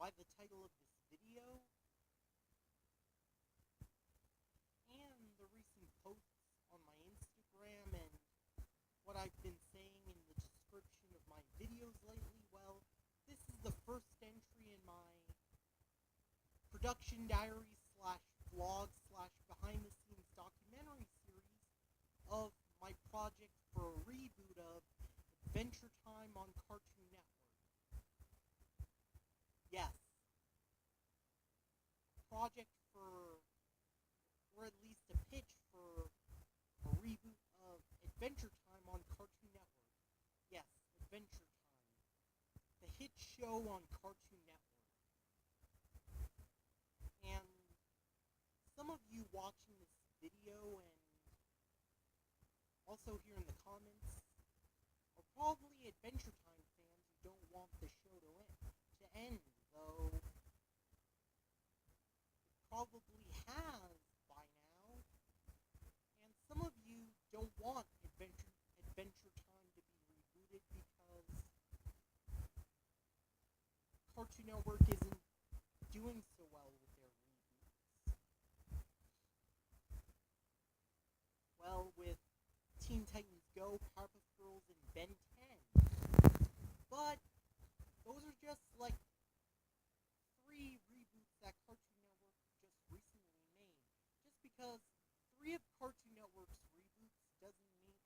by the title of this video and the recent posts on my Instagram and what I've been saying in the description of my videos lately, well, this is the first entry in my production diary slash vlog slash behind the scenes documentary series of my project for a reboot of Adventure Time on Cartoon Network. Yes. Project for, or at least a pitch for a reboot of Adventure Time on Cartoon Network. Yes, Adventure Time. The hit show on Cartoon Network. And some of you watching this video and also here in the comments are probably Adventure Time fans who don't want the show to end, though it probably has by now. And some of you don't want Adventure Time to be rebooted because Cartoon Network isn't doing so well with their reboots. Well, with Teen Titans Go, Powerpuff Girls, and Ben 10. But those are just like 3 reboots that Cartoon Network just recently made. Just because 3 of Cartoon Network's reboots doesn't mean,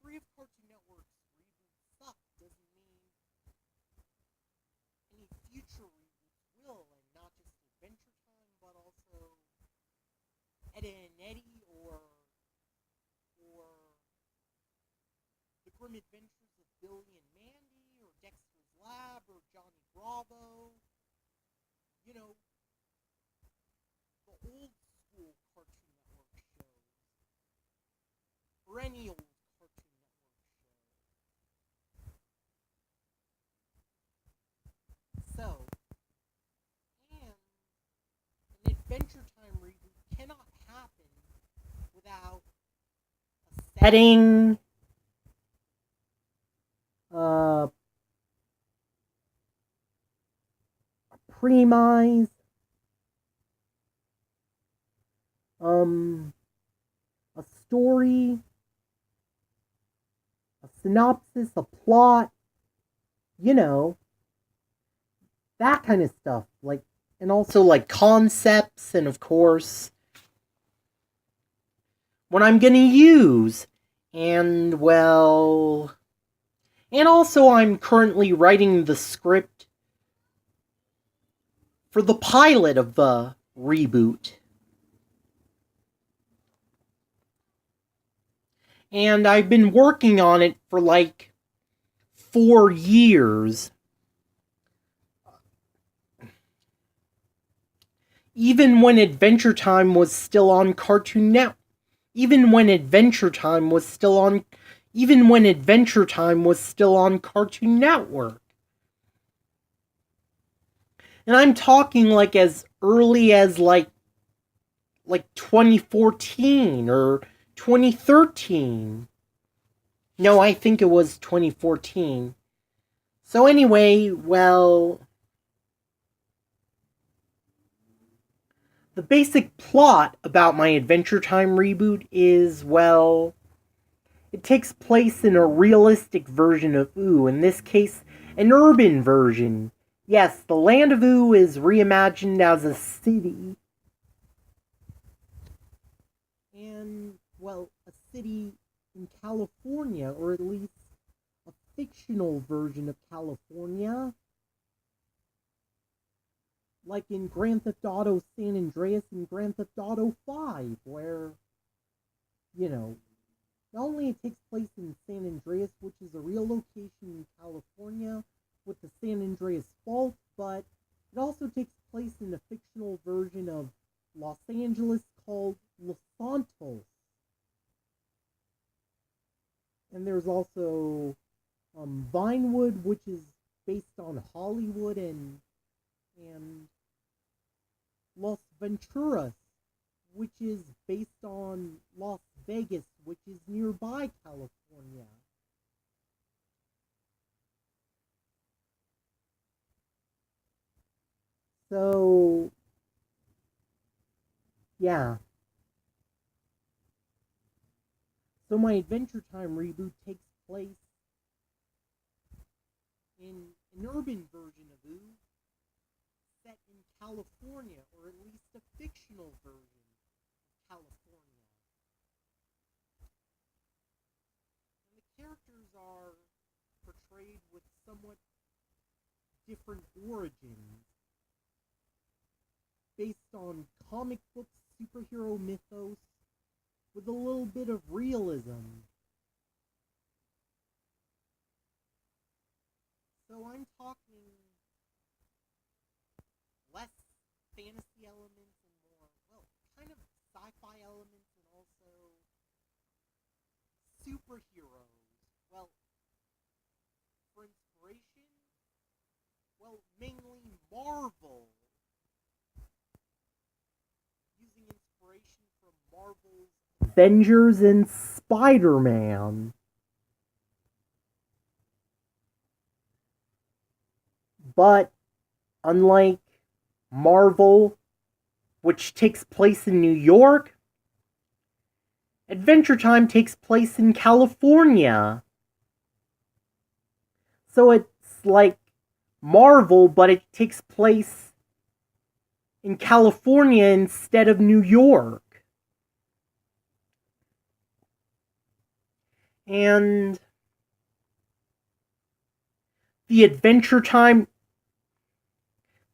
3 of Cartoon Network's reboots suck doesn't mean any future reboots will, and not just Adventure Time, but also Ed and Eddie or The Grim Adventures of Billy and Mandy, or Dexter's Lab, or Johnny Bravo. You know, the old school Cartoon Network shows. Or any old Cartoon Network show. So, and an Adventure Time reboot cannot happen without a setting, a premise, a story, a synopsis, a plot, you know, that kind of stuff, like, and also like concepts, and of course what I'm gonna use, and well, and also I'm currently writing the script for the pilot of the reboot. And I've been working on it for like 4 years. Even when Adventure Time was still on Cartoon Network. Even when Adventure Time was still on Cartoon Network. And I'm talking like as early as like 2014 or 2013. No, I think it was 2014. So anyway, well, the basic plot about my Adventure Time reboot is, well, it takes place in a realistic version of Ooo, in this case, an urban version. Yes, the land of Ooo is reimagined as a city. And, well, a city in California, or at least a fictional version of California. Like in Grand Theft Auto San Andreas and Grand Theft Auto 5, where, you know, not only it takes place in San Andreas, which is a real location in California with the San Andreas Fault, but it also takes place in a fictional version of Los Angeles called Los Santos. And there's also Vinewood, which is based on Hollywood, and Las Venturas, which is based on Las Vegas, which is nearby California. Yeah. So my Adventure Time reboot takes place in an urban version of Ooh, set in California, or at least a fictional version of California. And the characters are portrayed with somewhat different origins based on comic book superhero mythos with a little bit of realism. So I'm talking less fantasy elements and more, well, kind of sci-fi elements and also superheroes. Well, for inspiration, well, mainly Marvel. Using inspiration from Marvel's Avengers and Spider-Man. But unlike Marvel, which takes place in New York, Adventure Time takes place in California. So it's like Marvel, but it takes place in California instead of New York. And the Adventure Time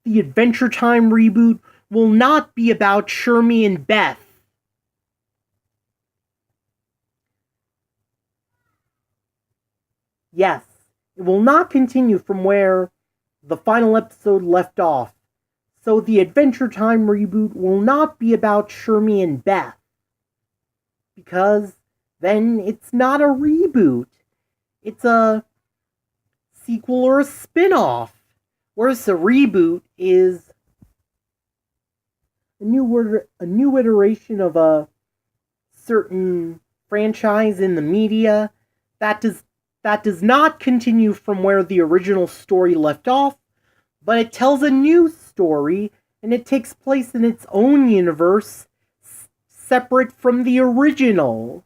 reboot will not be about Shermie and Beth. Yes, it will not continue from where the final episode left off. So the Adventure Time reboot will not be about Shermie and Beth. Because then it's not a reboot. It's a sequel or a spin-off. Whereas a reboot is a new iteration of a certain franchise in the media that does not continue from where the original story left off, but it tells a new story and it takes place in its own universe separate from the original.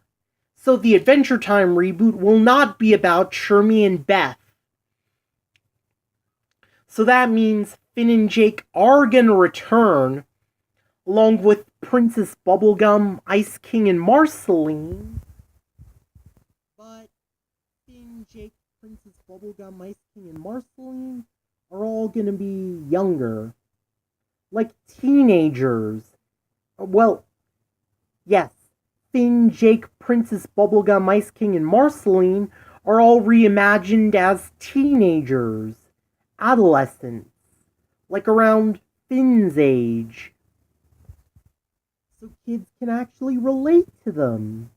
So the Adventure Time reboot will not be about Shermie and Beth. So that means Finn and Jake are gonna return, along with Princess Bubblegum, Ice King, and Marceline. But Finn, Jake, Princess Bubblegum, Ice King, and Marceline are all gonna be younger. Like teenagers. Well, yes. Finn, Jake, Princess Bubblegum, Ice King, and Marceline are all reimagined as teenagers. Adolescents. Like around Finn's age. So kids can actually relate to them.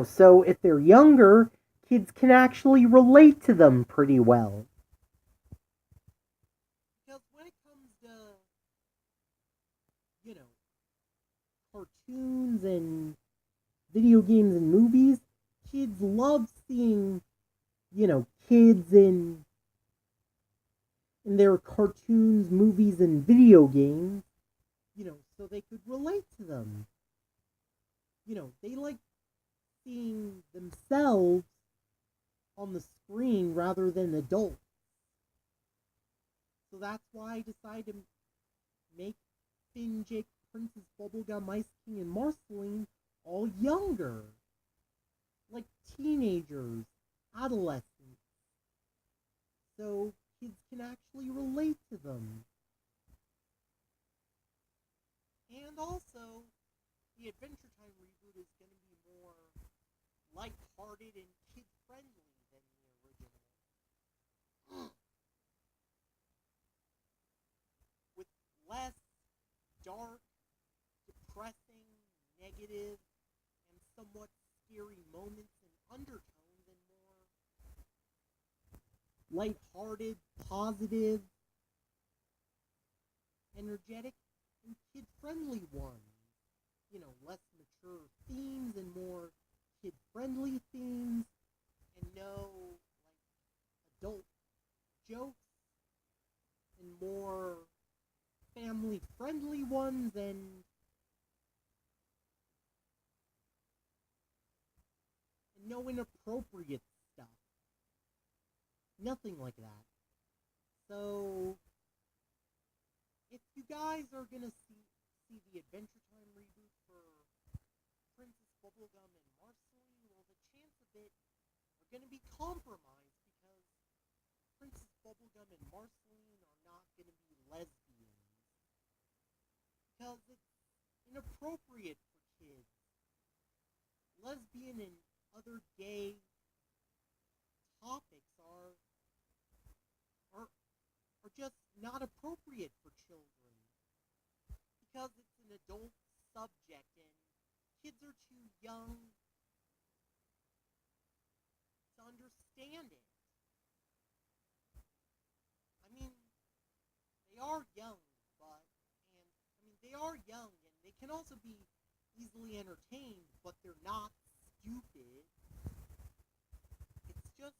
So if they're younger, kids can actually relate to them pretty well. Because when it comes to, cartoons and video games and movies, kids love seeing, kids in their cartoons, movies, and video games, so they could relate to them. They like seeing themselves on the screen rather than adults. So that's why I decided to make Finn, Jake, Princess Bubblegum, Ice King, and Marceline all younger. Like teenagers, adolescents. So kids can actually relate to them. And also, the Adventure Time reboot is going to be more light-hearted and kid-friendly than the original. With less dark, depressing, negative, and somewhat scary moments and undertones, and more light-hearted, positive, energetic, and kid-friendly ones. Less mature themes and more kid-friendly themes, and no, adult jokes, and more family-friendly ones, and no inappropriate stuff. Nothing like that. So, if you guys are gonna see the Adventure Time reboot for Princess Bubblegum and Marceline, well, the chance of it are gonna be compromised because Princess Bubblegum and Marceline are not gonna be lesbians. Because it's inappropriate for kids. Lesbian and other gay topics are just not appropriate for children because it's an adult subject and kids are too young to understand it. I mean, they are young, they are young and they can also be easily entertained, but they're not stupid. It's just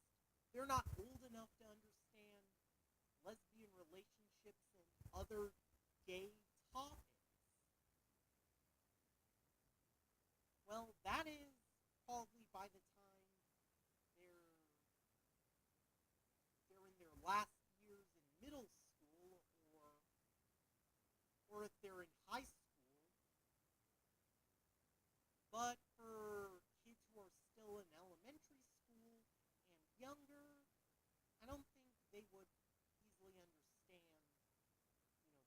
they're not old enough to understand lesbian relationships and other gay topics. Well, that is probably by the time they're in their last years in middle school or if they're in high school. But for kids who are still in elementary school and younger, I don't think they would easily understand,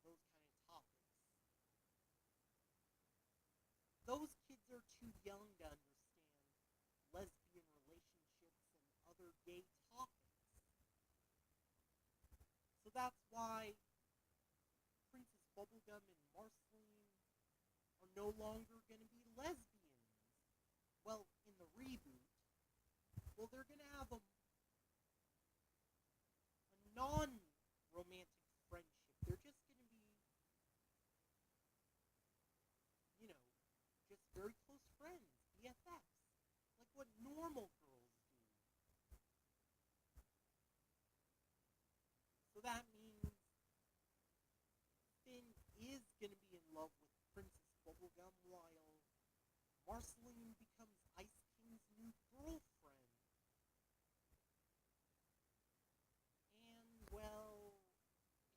those kind of topics. Those kids are too young to understand lesbian relationships and other gay topics. So that's why Princess Bubblegum and Marceline are no longer going to be lesbians. Well, in the reboot, they're going to have a non-romantic friendship. They're just going to be, just very close friends, BFFs, like what normal girls do. So that means Finn is going to be in love with Princess Bubblegum while Marceline becomes Ice King's new girlfriend. And, well,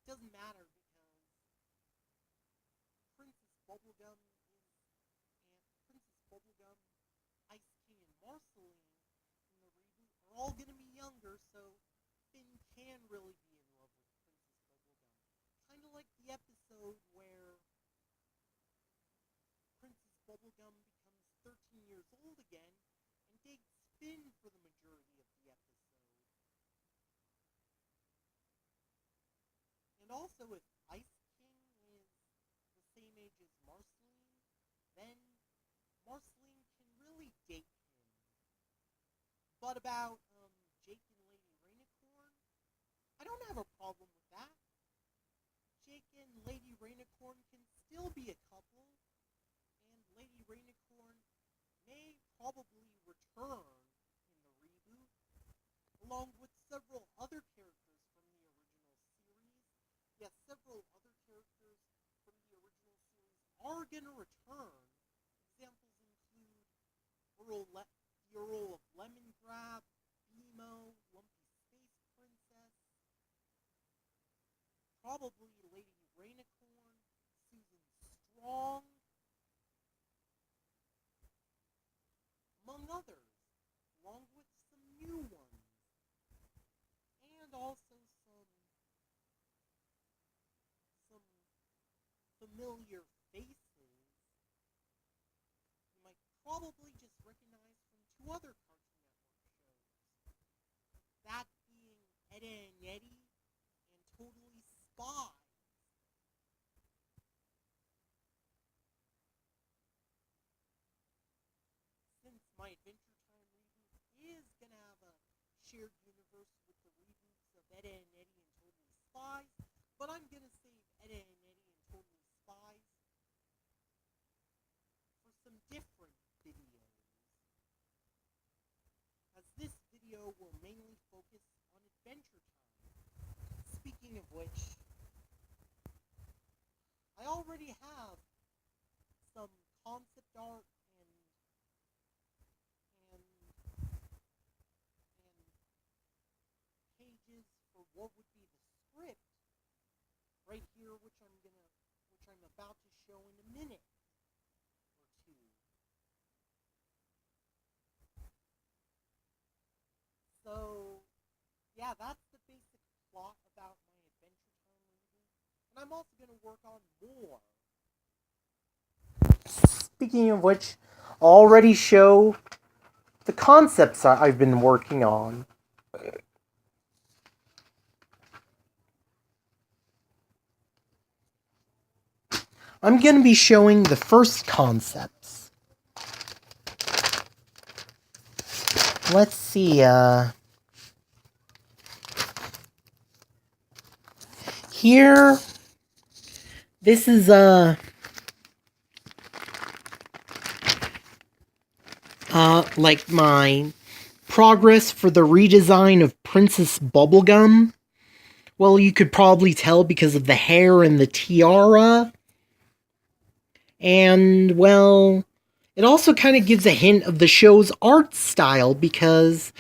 it doesn't matter because Princess Bubblegum, Ice King, and Marceline in the reboot are all going to be younger, so Finn can really be in love with Princess Bubblegum. Kind of like the episode where Princess Bubblegum becomes 13 years old again and dates Finn for the majority of the episode. And also, if Ice King is the same age as Marceline, then Marceline can really date him. But about Jake and Lady Rainicorn, I don't have a problem with that. Jake and Lady Rainicorn can still be a couple, and Lady Rainicorn may probably return in the reboot, along with several other characters from the original series. Yes, several other characters from the original series are going to return. Examples include the Earl of Lemongrab, Beemo, Lumpy Space Princess, probably Lady Rainicorn, Susan Strong, among others, along with some new ones, and also some familiar faces you might probably just recognize from two other Cartoon Network shows. That being Edda and Eddie and Totally Spies. Since my Adventure Time reboot is going to have a shared universe with the reboots of Edda and Eddie and Totally Spies, but I'm going to save Edda and Eddie and Totally Spies for some different videos, as this video will mainly focus on Adventure Time. Speaking of which, I already have some concept art and what would be the script right here, which I'm about to show in a minute or two. So, yeah, that's the basic plot about my Adventure Time reboot. And I'm also going to work on more. Speaking of which, I'll already show the concepts I've been working on. I'm going to be showing the first concepts. Let's see, here, this is, like my progress for the redesign of Princess Bubblegum. Well, you could probably tell because of the hair and the tiara. And, well, it also kind of gives a hint of the show's art style because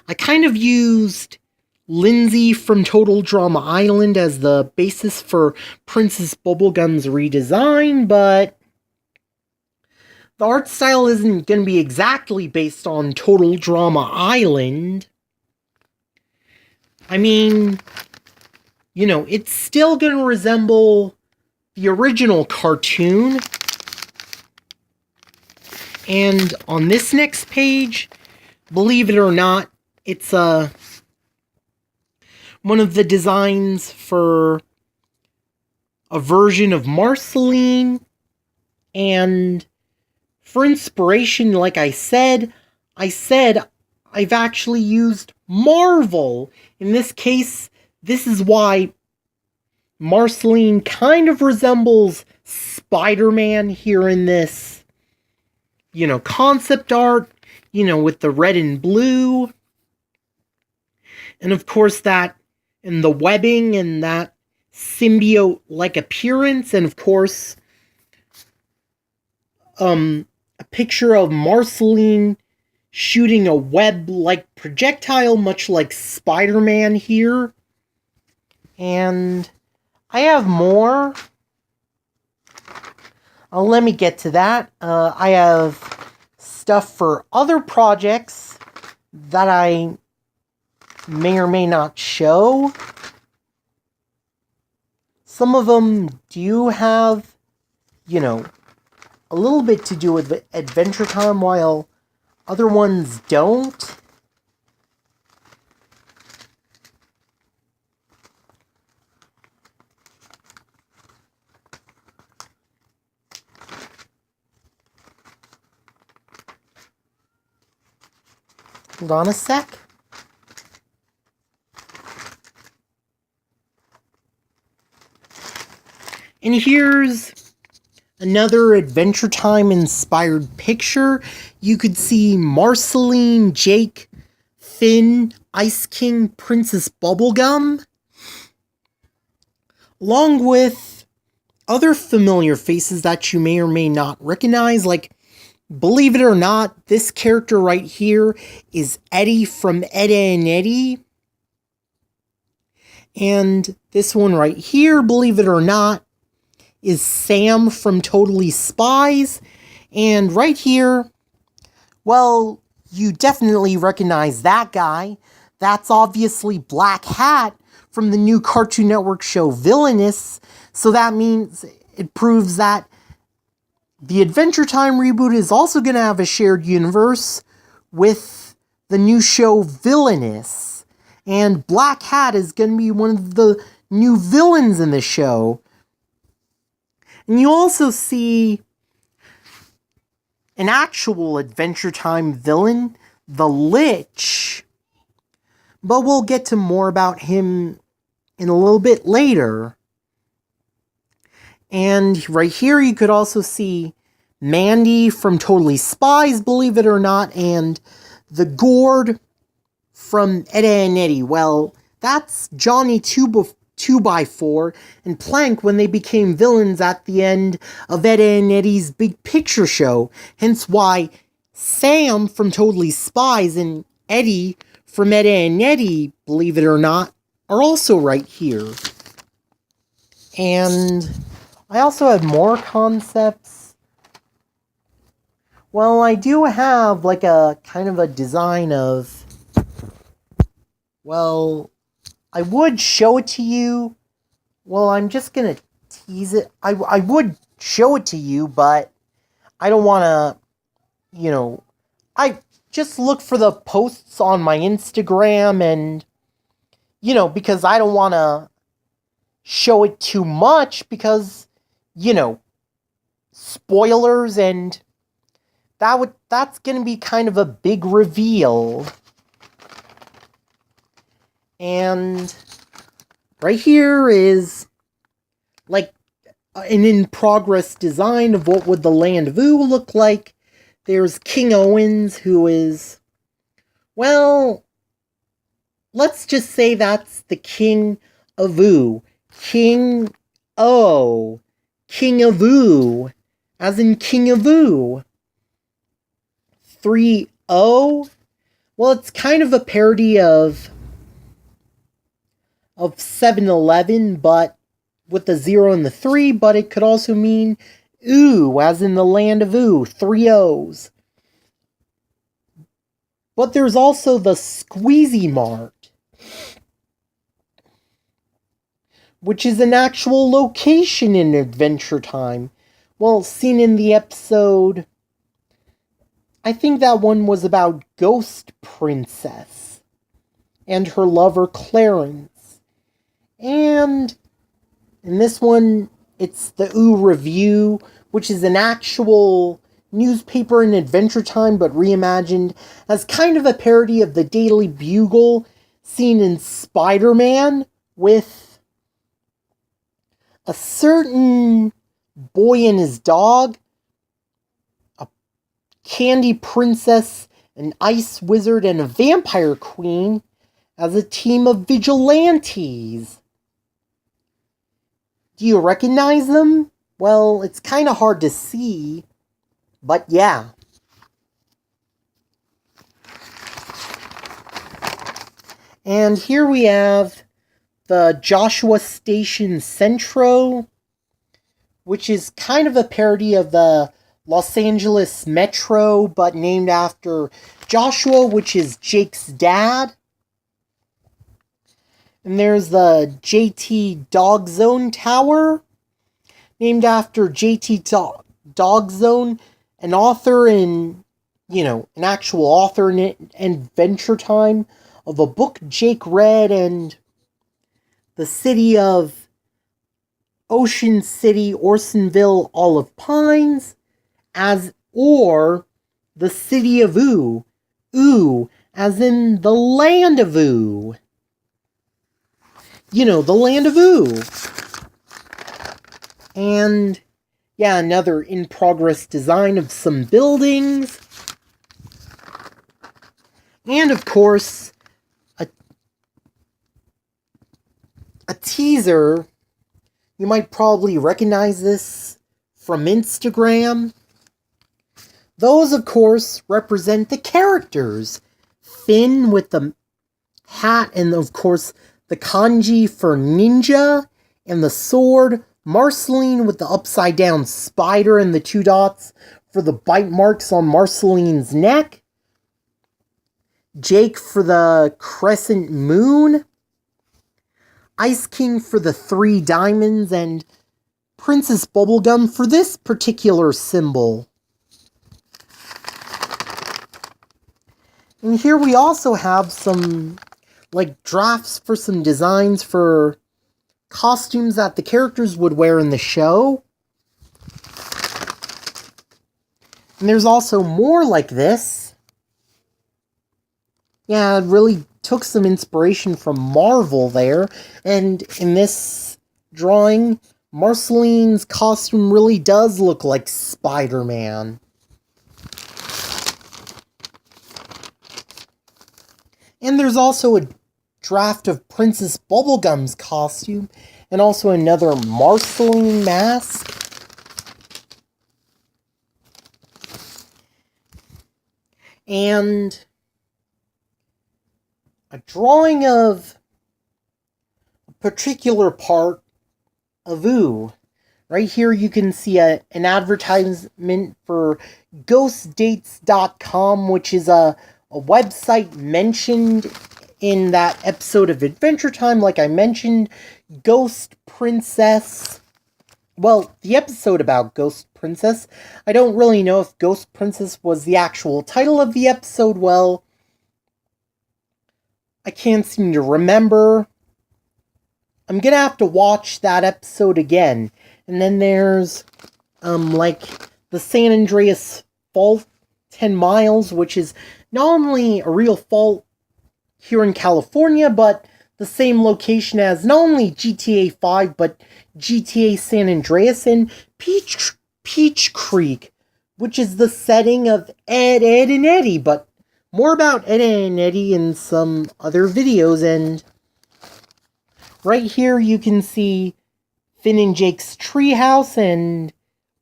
I kind of used Lindsay from Total Drama Island as the basis for Princess Bubblegum's redesign, but the art style isn't going to be exactly based on Total Drama Island. I mean, you know, it's still going to resemble the original cartoon. And on this next page, believe it or not, it's one of the designs for a version of Marceline. And for inspiration, like I said I've actually used Marvel. In this case, this is why Marceline kind of resembles Spider-Man here in this, you know, concept art, you know, with the red and blue. And of course that, and the webbing and that symbiote-like appearance, and of course, a picture of Marceline shooting a web-like projectile, much like Spider-Man here. And I have more. Let me get to that. I have stuff for other projects that I may or may not show. Some of them do have, you know, a little bit to do with Adventure Time, while other ones don't. Hold on a sec. And here's another Adventure Time inspired picture. You could see Marceline, Jake, Finn, Ice King, Princess Bubblegum, along with other familiar faces that you may or may not recognize. Like, believe it or not, this character right here is Eddie from Ed, Edd n Eddy. And this one right here, believe it or not, is Sam from Totally Spies. And right here, well, you definitely recognize that guy. That's obviously Black Hat from the new Cartoon Network show Villainous. So that means, it proves that the Adventure Time reboot is also going to have a shared universe with the new show Villainous. And Black Hat is going to be one of the new villains in the show. And you also see an actual Adventure Time villain, the Lich. But we'll get to more about him in a little bit later. And right here you could also see Mandy from Totally Spies, believe it or not, and the Gourd from Ed, Edd n Eddy. Well, that's Johnny 2x4 and Plank when they became villains at the end of Ed, Edd n Eddy's Big Picture show. Hence why Sam from Totally Spies and Eddie from Ed, Edd n Eddy, believe it or not, are also right here. And I also have more concepts. Well, I do have like a kind of a design of, well, I would show it to you. Well, I'm just gonna tease it. I would show it to you, but I don't want to, I just look for the posts on my Instagram and, because I don't want to show it too much because, spoilers, and that's going to be kind of a big reveal. And right here is like an in-progress design of what would the Land of Ooh look like. There's King Owens, who is, well, let's just say that's the King of Ooh. King O. King of Ooh. As in King of Ooh. 3-0? Well, it's kind of a parody of 7-Eleven, but with the 0 and the 3, but it could also mean Ooh, as in the Land of Ooh, 3 O's. But there's also the Squeezy Mart, which is an actual location in Adventure Time. Well, seen in the episode, I think that one was about Ghost Princess and her lover Clarence. And in this one, it's the Ooh Review, which is an actual newspaper in Adventure Time, but reimagined as kind of a parody of the Daily Bugle seen in Spider-Man, with a certain boy and his dog, a candy princess, an ice wizard, and a vampire queen as a team of vigilantes. Do you recognize them? Well, it's kind of hard to see, but yeah. And here we have the Joshua Station Centro, which is kind of a parody of the Los Angeles Metro, but named after Joshua, which is Jake's dad. And there's the JTdawgzone Tower, named after JTdawgzone, an author in, an actual author in Adventure Time of a book Jake read, and the city of Ocean City, Orsonville, Olive Pines, or the city of Ooh. Ooh, as in the Land of Ooh. The Land of Ooh. And, yeah, another in-progress design of some buildings. And, of course, a teaser. You might probably recognize this from Instagram. Those, of course, represent the characters. Finn with the hat and, of course, the kanji for ninja and the sword. Marceline with the upside-down spider and the 2 dots for the bite marks on Marceline's neck. Jake for the crescent moon. Ice King for the 3 diamonds, and Princess Bubblegum for this particular symbol. And here we also have some, drafts for some designs for costumes that the characters would wear in the show. And there's also more like this. Yeah, it really took some inspiration from Marvel there. And in this drawing, Marceline's costume really does look like Spider-Man. And there's also a draft of Princess Bubblegum's costume, and also another Marceline mask. And a drawing of particular part of OO. Right here you can see an advertisement for ghostdates.com, which is a website mentioned in that episode of Adventure Time. Like I mentioned, Ghost Princess. Well, the episode about Ghost Princess. I don't really know if Ghost Princess was the actual title of the episode. Well, I can't seem to remember. I'm gonna have to watch that episode again. And then there's, like, the San Andreas Fault 10 Miles, which is not only a real fault here in California, but the same location as not only GTA 5, but GTA San Andreas and Peach Creek, which is the setting of Ed, and Eddie, but more about Ed, and Eddie in some other videos. And right here you can see Finn and Jake's treehouse and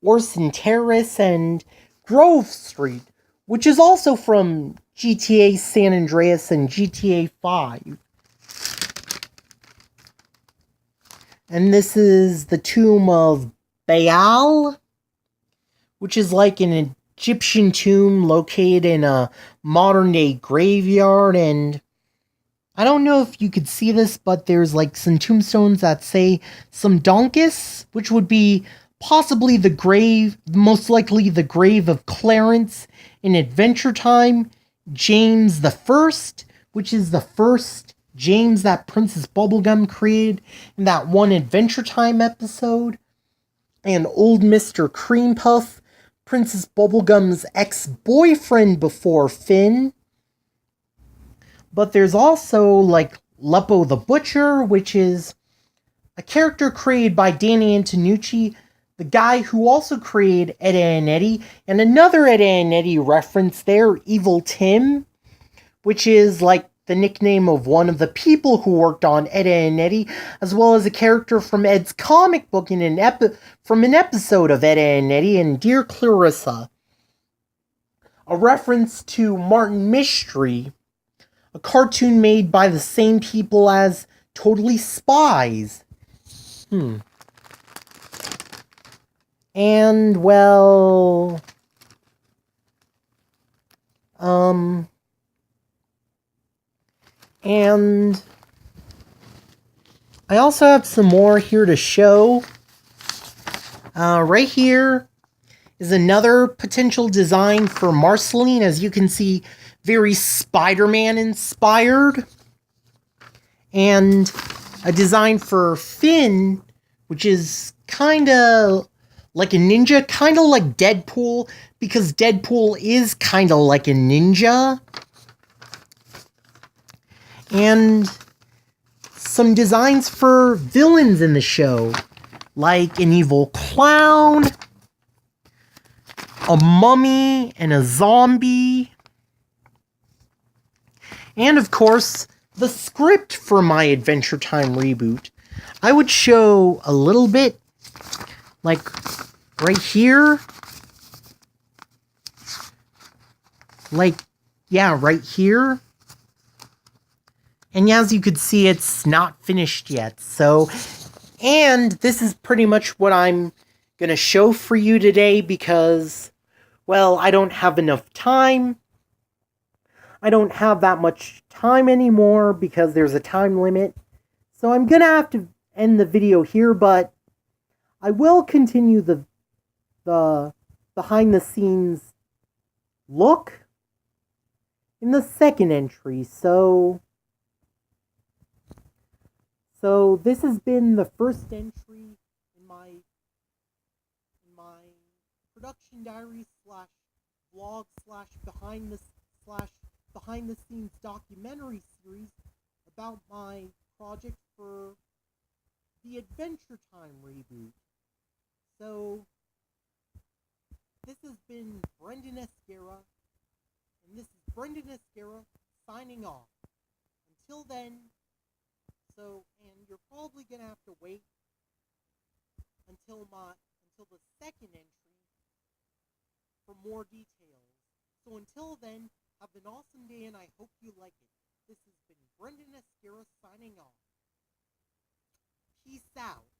Orson Terrace and Grove Street, which is also from GTA San Andreas and GTA 5. And this is the tomb of Baal, which is like an Egyptian tomb located in a modern-day graveyard. And I don't know if you could see this, but there's like some tombstones that say some Donkus, which would be possibly the grave, most likely the grave of Clarence in Adventure Time, James the First, which is the first James that Princess Bubblegum created in that one Adventure Time episode, and Old Mr. Cream Puff, Princess Bubblegum's ex-boyfriend before Finn. But there's also, like, Lupo the Butcher, which is a character created by Danny Antonucci, the guy who also created Ed, and Eddie, and another Ed, and Eddie reference there, Evil Tim, which is, like, the nickname of one of the people who worked on Ed, and Eddie, as well as a character from Ed's comic book in from an episode of Ed, and Eddie, and Dear Clarissa. A reference to Martin Mystery, a cartoon made by the same people as Totally Spies. And, well... And... I also have some more here to show. Right here is another potential design for Marceline. As you can see, very Spider-Man inspired. And a design for Finn, which is kind of like a ninja, kind of like Deadpool, because Deadpool is kind of like a ninja. And some designs for villains in the show, like an evil clown, a mummy, and a zombie. And, of course, the script for my Adventure Time reboot. I would show a little bit, like, right here. Like, yeah, right here. And as you could see, it's not finished yet. So, and this is pretty much what I'm going to show for you today because, well, I don't have enough time. I don't have that much time anymore because there's a time limit. So I'm going to have to end the video here, but I will continue the behind the scenes look in the second entry. So this has been the first entry in my production diary / vlog / behind the scenes documentary series about my project for the Adventure Time reboot. So this has been Brendan Esguerra, and this is Brendan Esguerra signing off. Until then. And you're probably gonna have to wait until the second entry for more details. So until then, have an awesome day, and I hope you like it. This has been Brendan Esguerra signing off. Peace out.